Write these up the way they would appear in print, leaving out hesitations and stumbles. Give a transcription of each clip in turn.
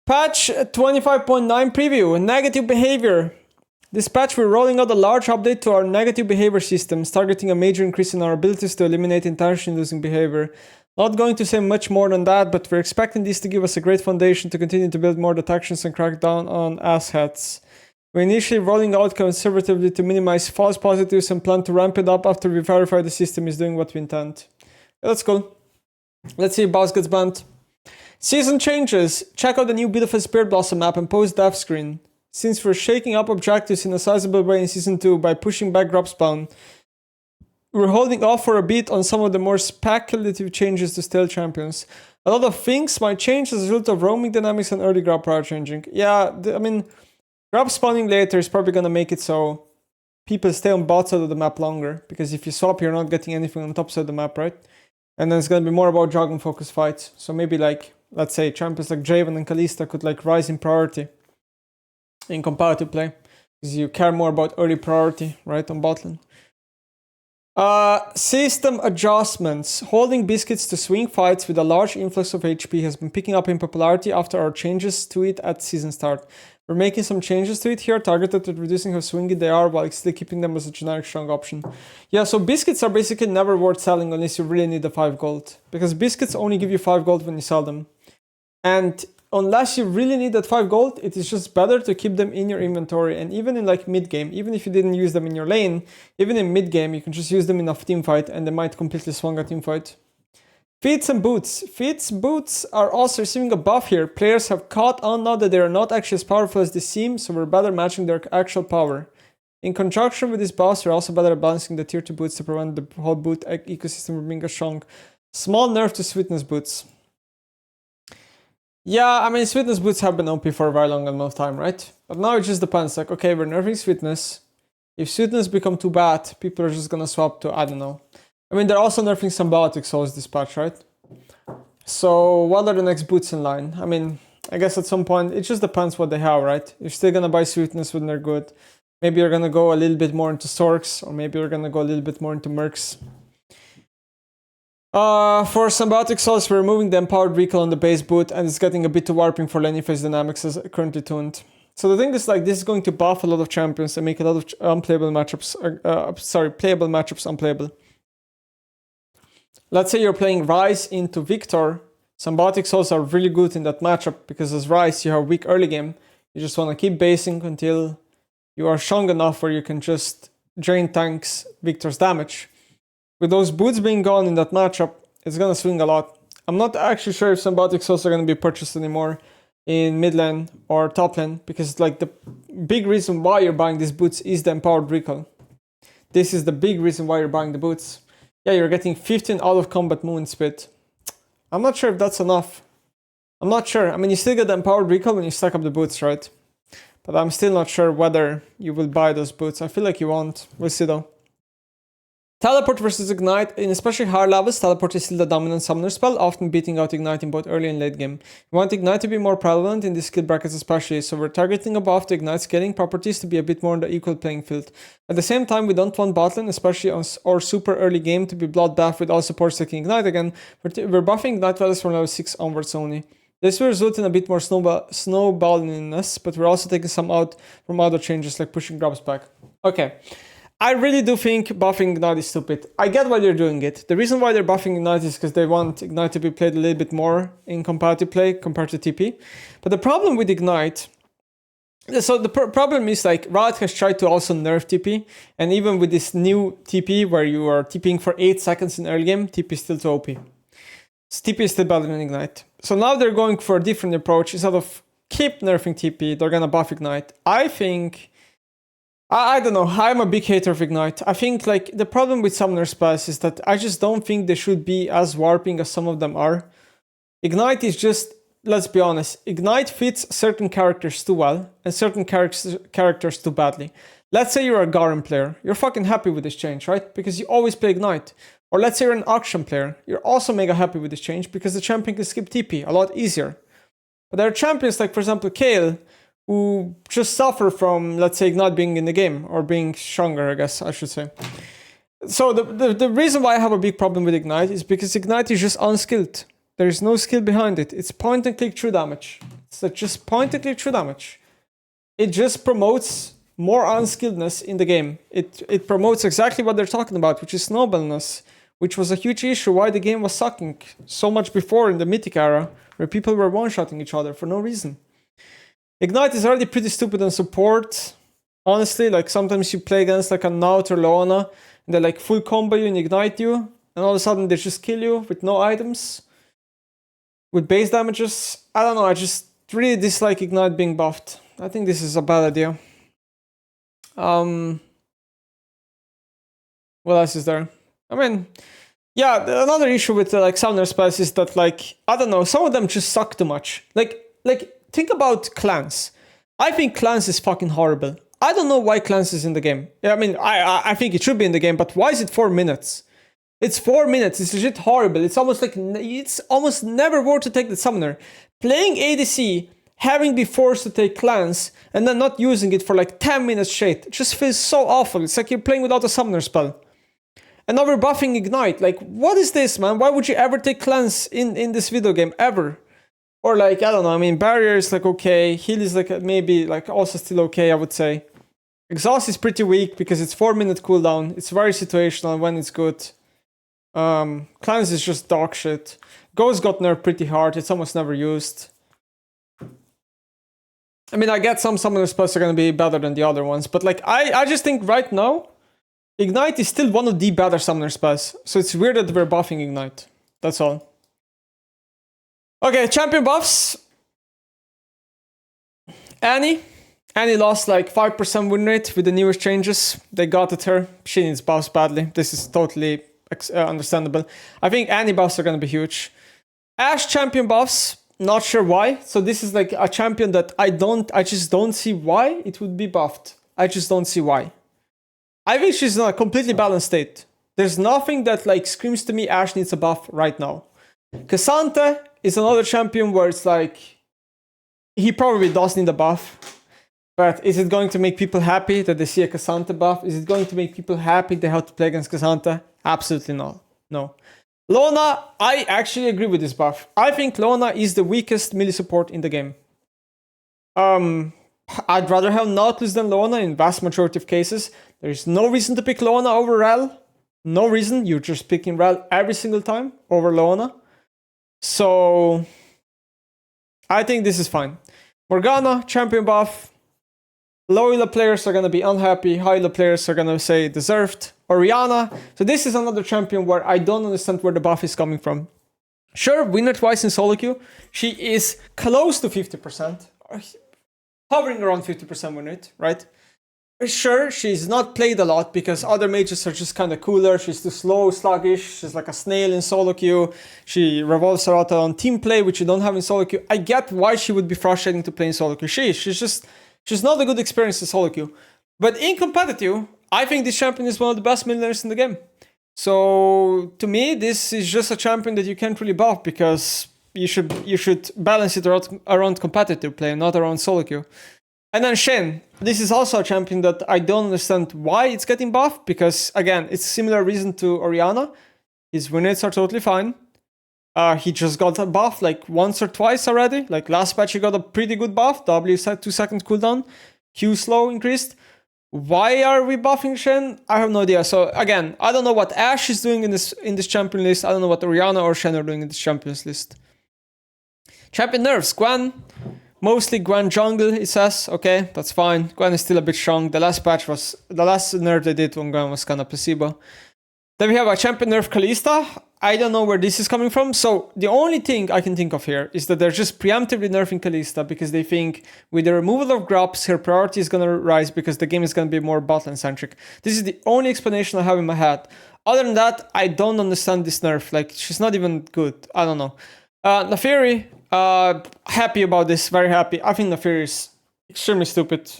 Patch 25.9 preview, negative behavior. This patch we're rolling out a large update to our negative behavior systems, targeting a major increase in our abilities to eliminate intention-inducing behavior. Not going to say much more than that, but we're expecting this to give us a great foundation to continue to build more detections and crack down on asshats. We're initially rolling out conservatively to minimize false positives and plan to ramp it up after we verify the system is doing what we intend. That's cool. Let's see if BAUS gets banned. Season changes. Check out the new beautiful Spirit Blossom map and post dev screen. Since we're shaking up objectives in a sizable way in Season 2 by pushing back drop spawn, we're holding off for a bit on some of the more speculative changes to Stale Champions. A lot of things might change as a result of roaming dynamics and early grab prior changing. Yeah, grab spawning later is probably gonna make it so people stay on bot side of the map longer, because if you swap, you're not getting anything on top side of the map, right? And then it's gonna be more about jogging focus fights. So maybe like, let's say champions like Draven and Kalista could like rise in priority in competitive play, because you care more about early priority, right, on bot lane. System adjustments. Holding biscuits to swing fights with a large influx of HP has been picking up in popularity after our changes to it at season start. We're making some changes to it here, targeted at reducing how swingy they are while still keeping them as a generic strong option. Yeah, so biscuits are basically never worth selling unless you really need the 5 gold, because biscuits only give you 5 gold when you sell them. And unless you really need that 5 gold, it is just better to keep them in your inventory. And even in like mid game, even if you didn't use them in your lane, even in mid game, you can just use them in a team fight and they might completely swung a team fight. Feats and boots. Feats, boots are also receiving a buff here. Players have caught on now that they are not actually as powerful as they seem, so we're better matching their actual power. In conjunction with this boss, we're also better at balancing the tier 2 boots to prevent the whole boot ecosystem from being a strong. Small nerf to sweetness boots. Yeah, I mean, sweetness boots have been OP for a very long amount of time, right? But now it just depends. Like, okay, we're nerfing sweetness. If sweetness become too bad, people are just gonna swap to, I don't know. I mean, they're also nerfing symbiotic souls this patch, right? So what are the next boots in line? I mean, I guess at some point, it just depends what they have, right? You're still gonna buy sweetness when they're good. Maybe you're gonna go a little bit more into Storks, or maybe you're gonna go a little bit more into Mercs. For symbiotic souls, we're removing the empowered recall on the base boot, and it's getting a bit too warping for lane phase dynamics as currently tuned. So the thing is, like, this is going to buff a lot of champions and make a lot of unplayable matchups, playable matchups unplayable. Let's say you're playing Ryze into Victor. Symbiotic souls are really good in that matchup because as Ryze, you have weak early game. You just want to keep basing until you are strong enough where you can just drain tanks Victor's damage. With those boots being gone in that matchup, it's going to swing a lot. I'm not actually sure if symbiotic souls are going to be purchased anymore in mid lane or top lane, because like the big reason why you're buying these boots is the empowered recall. This is the big reason why you're buying the boots. Yeah, you're getting 15 out of combat movement speed. I'm not sure if that's enough. I'm not sure. I mean, you still get the empowered recall when you stack up the boots, right? But I'm still not sure whether you will buy those boots. I feel like you won't. We'll see though. Teleport versus Ignite. In especially higher levels, Teleport is still the dominant summoner spell, often beating out Ignite in both early and late game. We want Ignite to be more prevalent in these skill brackets especially, so we're targeting above the Ignite scaling properties to be a bit more on the equal playing field. At the same time, we don't want bot lane, especially on our super early game, to be bloodbath with all supports taking Ignite again. We're buffing Ignite values from level 6 onwards only. This will result in a bit more snowballiness, but we're also taking some out from other changes like pushing grabs back. Okay. I really do think buffing Ignite is stupid. I get why they're doing it. The reason why they're buffing Ignite is because they want Ignite to be played a little bit more in competitive play compared to TP. But the problem with Ignite... So the problem is like Riot has tried to also nerf TP. And even with this new TP where you are TPing for 8 seconds in early game, TP is still too OP. So TP is still better than Ignite. So now they're going for a different approach. Instead of keep nerfing TP, they're gonna buff Ignite. I think... I don't know, I'm a big hater of Ignite. I think like the problem with summoner spells is that I just don't think they should be as warping as some of them are. Ignite is just, let's be honest, Ignite fits certain characters too well and certain characters too badly. Let's say you're a Garen player, you're fucking happy with this change, right? Because you always play Ignite. Or let's say you're an Auction player, you're also mega happy with this change because the champion can skip TP a lot easier. But there are champions like, for example, Kayle, who just suffer from, let's say, not being in the game, or being stronger, I guess I should say. So the reason why I have a big problem with Ignite is because Ignite is just unskilled. There's no skill behind it. It's point and click true damage. It's just point and click true damage. It just promotes more unskilledness in the game. It promotes exactly what they're talking about, which is snowballness, which was a huge issue why the game was sucking so much before in the Mythic era, where people were one-shotting each other for no reason. Ignite is already pretty stupid on support. Honestly, like sometimes you play against like a Naut or Leona, and they like full combo you and ignite you, and all of a sudden they just kill you with no items, with base damages. I don't know, I just really dislike Ignite being buffed. I think this is a bad idea. What else is there? I mean, yeah, another issue with like summoner spells is that like, I don't know, some of them just suck too much. Like think about clans. I think clans is fucking horrible. I don't know why clans is in the game. Yeah, I mean, I think it should be in the game, but why is it 4 minutes? It's 4 minutes. It's legit horrible. It's almost like, it's almost never worth to take the summoner. Playing ADC, having be forced to take clans, and then not using it for like 10 minutes straight, it just feels so awful. It's like you're playing without a summoner spell. And now we're buffing Ignite. Like, what is this, man? Why would you ever take clans in this video game, ever? Or like, I don't know, I mean, Barrier is like okay, Heal is like maybe like also still okay, I would say. Exhaust is pretty weak because it's 4 minute cooldown. It's very situational when it's good. Clans is just dog shit. Ghost got nerfed pretty hard, it's almost never used. I mean, I get some summoner spells are gonna be better than the other ones, but like, I just think right now, Ignite is still one of the better summoner spells. So it's weird that we're buffing Ignite. That's all. Okay, champion buffs. Annie lost like 5% win rate with the newest changes. They got at her. She needs buffs badly. This is totally understandable. I think Annie buffs are going to be huge. Ashe champion buffs, not sure why. So this is like a champion that I just don't see why it would be buffed. I just don't see why. I think she's in a completely balanced state. There's nothing that like screams to me Ashe needs a buff right now. Cassante is another champion where it's like, he probably does need a buff, but is it going to make people happy that they see a Cassante buff? Is it going to make people happy they have to play against Cassante? Absolutely not. No. Lona, I actually agree with this buff. I think Lona is the weakest melee support in the game. I'd rather have Nautilus than Lona in vast majority of cases. There's no reason to pick Lona over Rel. No reason. You're just picking Rel every single time over Lona. So I think this is fine. Morgana, champion buff. Low elo players are going to be unhappy. High elo players are going to say deserved. Orianna. So this is another champion where I don't understand where the buff is coming from. Sure, winner twice in solo queue. She is close to 50%. Hovering around 50% win rate, right? Sure, she's not played a lot because other mages are just kind of cooler. She's too slow, sluggish. She's like a snail in solo queue. She revolves around on team play, which you don't have in solo queue. I get why she would be frustrating to play in solo queue. She's not a good experience in solo queue. But in competitive, I think this champion is one of the best millionaires in the game. So to me, this is just a champion that you can't really buff because you should balance it around competitive play, not around solo queue. And then Shen, this is also a champion that I don't understand why it's getting buffed, because again, it's a similar reason to Orianna. His win rates are totally fine. He just got a buff like once or twice already. Like last patch he got a pretty good buff. W set 2 second cooldown. Q slow increased. Why are we buffing Shen? I have no idea. So again, I don't know what Ashe is doing in this champion list. I don't know what Orianna or Shen are doing in this champions list. Champion nerfs, Gwen. Mostly Gwen jungle, it says. Okay, that's fine. Gwen is still a bit strong. The last nerf they did when Gwen was kind of placebo. Then we have a champion nerf Kalista. I don't know where this is coming from. So the only thing I can think of here is that they're just preemptively nerfing Kalista because they think with the removal of Grubs, her priority is going to rise because the game is going to be more bot lane centric. This is the only explanation I have in my head. Other than that, I don't understand this nerf. Like, she's not even good. I don't know. Neferi, happy about this, very happy. I think Neferi is extremely stupid.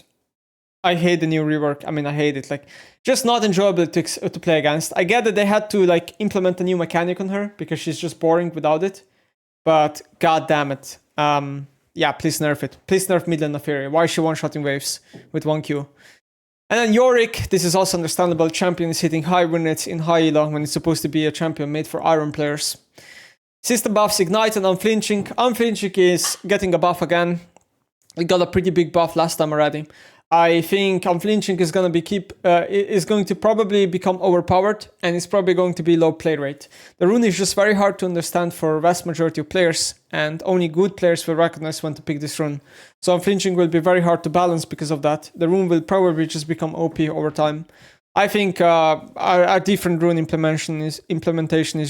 I hate the new rework. I mean, I hate it. Like, just not enjoyable to play against. I get that they had to like implement a new mechanic on her because she's just boring without it. But god damn it. Yeah, please nerf it. Please nerf mid lane Neferi. Why is she one-shotting waves with 1Q? And then Yorick, this is also understandable. Champion is hitting high win rates in high elo when it's supposed to be a champion made for iron players. System buffs, Ignite and Unflinching. Unflinching is getting a buff again. It got a pretty big buff last time already. I think Unflinching is going to probably become overpowered, and it's probably going to be low play rate. The rune is just very hard to understand for vast majority of players, and only good players will recognize when to pick this rune. So Unflinching will be very hard to balance because of that. The rune will probably just become OP over time. I think a different rune implementation is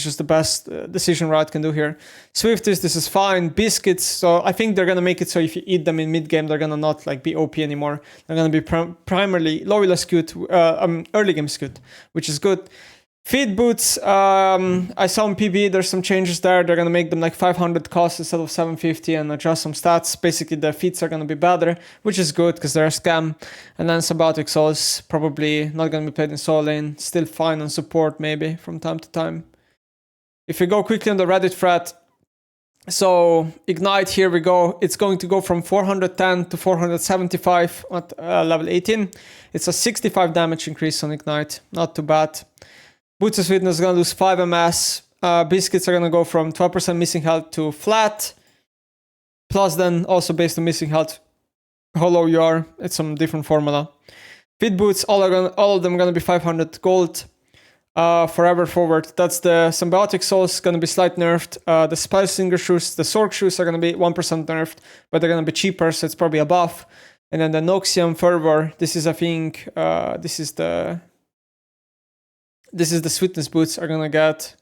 just the best decision Riot can do here. Swifties, this is fine. Biscuits, so I think they're gonna make it so if you eat them in mid game, they're gonna not like be OP anymore. They're gonna be primarily low-elo skewed, early game skewed, which is good. Feed boots, I saw in PB, there's some changes there. They're gonna make them like 500 cost instead of 750 and adjust some stats. Basically, the feats are gonna be better, which is good because they're a scam. And then Symbiotic Souls, probably not gonna be played in solo lane. Still fine on support maybe from time to time. If we go quickly on the Reddit thread, so Ignite, here we go. It's going to go from 410 to 475 at level 18. It's a 65 damage increase on Ignite, not too bad. Boots of Sweetness is going to lose 5 MS. Biscuits are going to go from 12% missing health to flat. Plus then also based on missing health, how low you are. It's some different formula. Feed boots, all of them are going to be 500 gold. Forever forward. That's the Symbiotic Souls going to be slightly nerfed. The Spell Slinger shoes, the Sork shoes are going to be 1% nerfed, but they're going to be cheaper, so it's probably a buff. And then the Noxium Fervor, this is I think, this is the Sweetness boots are gonna get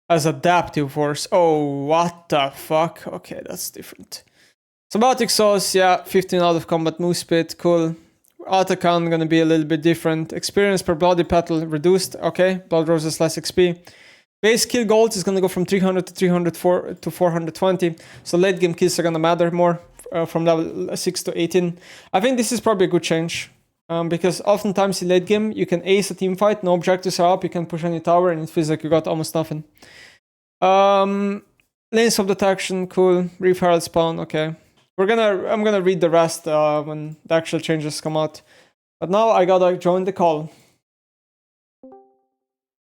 as adaptive force. Oh, what the fuck? Okay, that's different. Symbiotic Souls, yeah, 15 out of combat move speed, cool. Atakan gonna be a little bit different. Experience per bloody petal reduced, okay. Blood roses less XP. Base kill gold is gonna go from 300 to 304 to 420. So late game kills are gonna matter more from level 6 to 18. I think this is probably a good change. Because oftentimes in late game, you can ace a team fight, no objectives are up, you can push any tower, and it feels like you got almost nothing. Lanes of detection, cool. Reef Herald spawn, okay. I'm gonna read the rest when the actual changes come out. But now I gotta join the call.